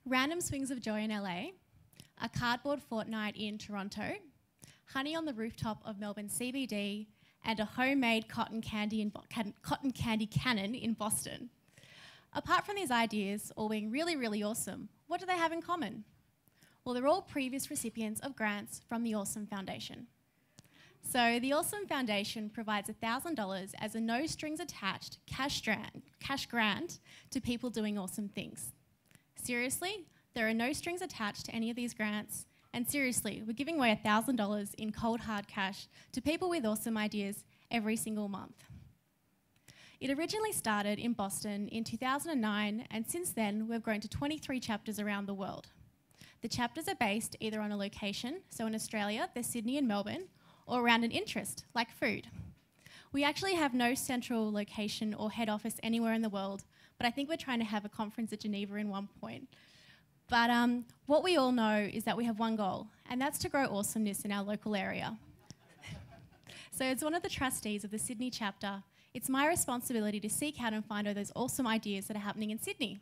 Random Swings of Joy in LA, a cardboard fortnight in Toronto, honey on the rooftop of Melbourne CBD, and a homemade cotton candy cannon in Boston. Apart from these ideas all being really, really awesome, what do they have in common? Well, they're all previous recipients of grants from the Awesome Foundation. So the Awesome Foundation provides $1,000 as a no-strings-attached cash grant to people doing awesome things. Seriously, there are no strings attached to any of these grants, and seriously, we're giving away $1,000 in cold hard cash to people with awesome ideas every single month. It originally started in Boston in 2009, and since then we've grown to 23 chapters around the world. The chapters are based either on a location, so in Australia, there's Sydney and Melbourne, or around an interest, like food. We actually have no central location or head office anywhere in the world, but I think we're trying to have a conference at Geneva in one point. But what we all know is that we have one goal, and that's to grow awesomeness in our local area. So as one of the trustees of the Sydney chapter, it's my responsibility to seek out and find all those awesome ideas that are happening in Sydney.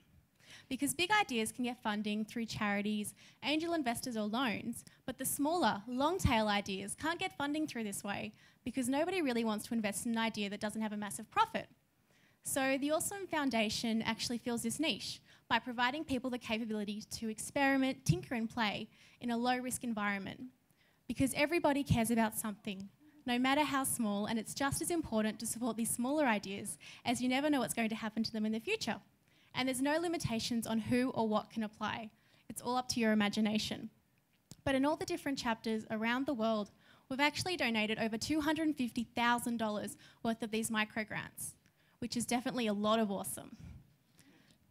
Because big ideas can get funding through charities, angel investors or loans, but the smaller, long-tail ideas can't get funding through this way because nobody really wants to invest in an idea that doesn't have a massive profit. So the Awesome Foundation actually fills this niche by providing people the capability to experiment, tinker and play in a low-risk environment. Because everybody cares about something, no matter how small, and it's just as important to support these smaller ideas as you never know what's going to happen to them in the future. And there's no limitations on who or what can apply. It's all up to your imagination. But in all the different chapters around the world, we've actually donated over $250,000 worth of these micro grants, which is definitely a lot of awesome.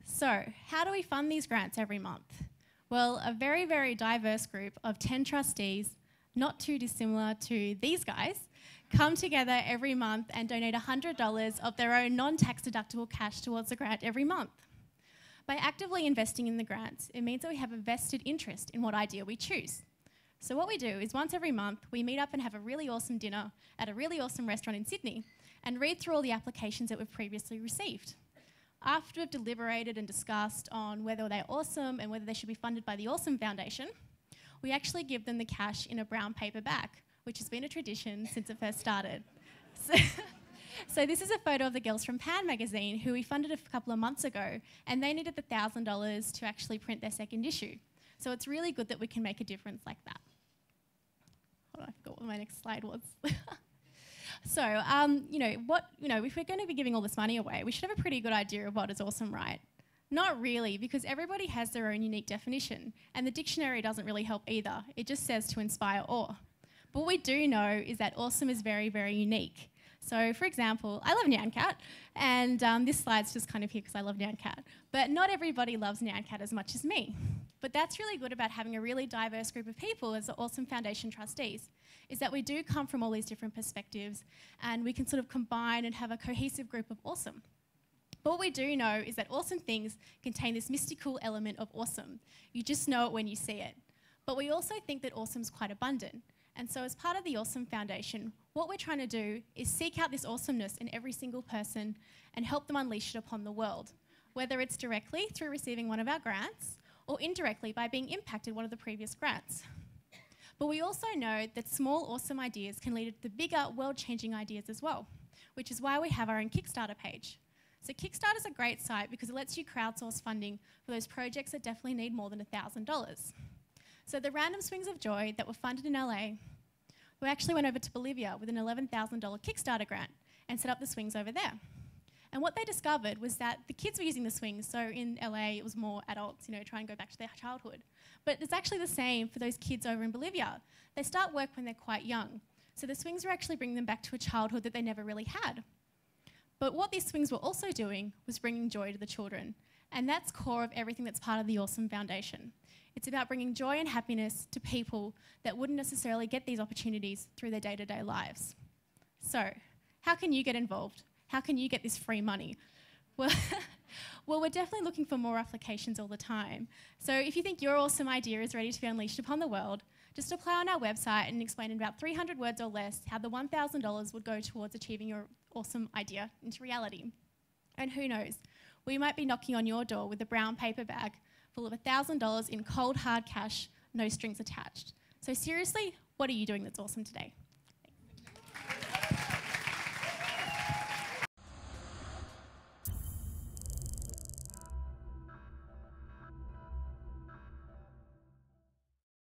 So, how do we fund these grants every month? Well, a very, very diverse group of 10 trustees, not too dissimilar to these guys, come together every month and donate $100 of their own non-tax deductible cash towards the grant every month. By actively investing in the grants, it means that we have a vested interest in what idea we choose. So what we do is once every month, we meet up and have a really awesome dinner at a really awesome restaurant in Sydney and read through all the applications that we've previously received. After we've deliberated and discussed on whether they're awesome and whether they should be funded by the Awesome Foundation, we actually give them the cash in a brown paper bag, which has been a tradition since it first started. So this is a photo of the girls from Pan magazine who we funded a couple of months ago, and they needed the $1,000 to actually print their second issue. So it's really good that we can make a difference like that. Hold on, I forgot what my next slide was. So, if we're going to be giving all this money away, we should have a pretty good idea of what is awesome, right? Not really, because everybody has their own unique definition, and the dictionary doesn't really help either. It just says to inspire awe. But what we do know is that awesome is very, very unique. So, for example, I love Nyan Cat, and this slide's just kind of here because I love Nyan Cat. But not everybody loves Nyan Cat as much as me. But that's really good about having a really diverse group of people as the Awesome Foundation trustees, is that we do come from all these different perspectives, and we can sort of combine and have a cohesive group of awesome. But what we do know is that awesome things contain this mystical element of awesome. You just know it when you see it. But we also think that awesome's quite abundant. And so as part of the Awesome Foundation, what we're trying to do is seek out this awesomeness in every single person and help them unleash it upon the world, whether it's directly through receiving one of our grants or indirectly by being impacted one of the previous grants. But we also know that small, awesome ideas can lead to bigger, world-changing ideas as well, which is why we have our own Kickstarter page. So Kickstarter's a great site because it lets you crowdsource funding for those projects that definitely need more than $1,000. So the Random Swings of Joy that were funded in LA, we actually went over to Bolivia with an $11,000 Kickstarter grant and set up the swings over there. And what they discovered was that the kids were using the swings, so in LA it was more adults, try and go back to their childhood. But it's actually the same for those kids over in Bolivia. They start work when they're quite young. So the swings were actually bringing them back to a childhood that they never really had. But what these swings were also doing was bringing joy to the children. And that's core of everything that's part of the Awesome Foundation. It's about bringing joy and happiness to people that wouldn't necessarily get these opportunities through their day-to-day lives. So, how can you get involved? How can you get this free money? Well, we're definitely looking for more applications all the time. So if you think your awesome idea is ready to be unleashed upon the world, Just apply on our website and explain in about 300 words or less how the $1,000 would go towards achieving your awesome idea into reality. And who knows, we might be knocking on your door with a brown paper bag full of $1,000 in cold hard cash, no strings attached. So seriously, what are you doing that's awesome today?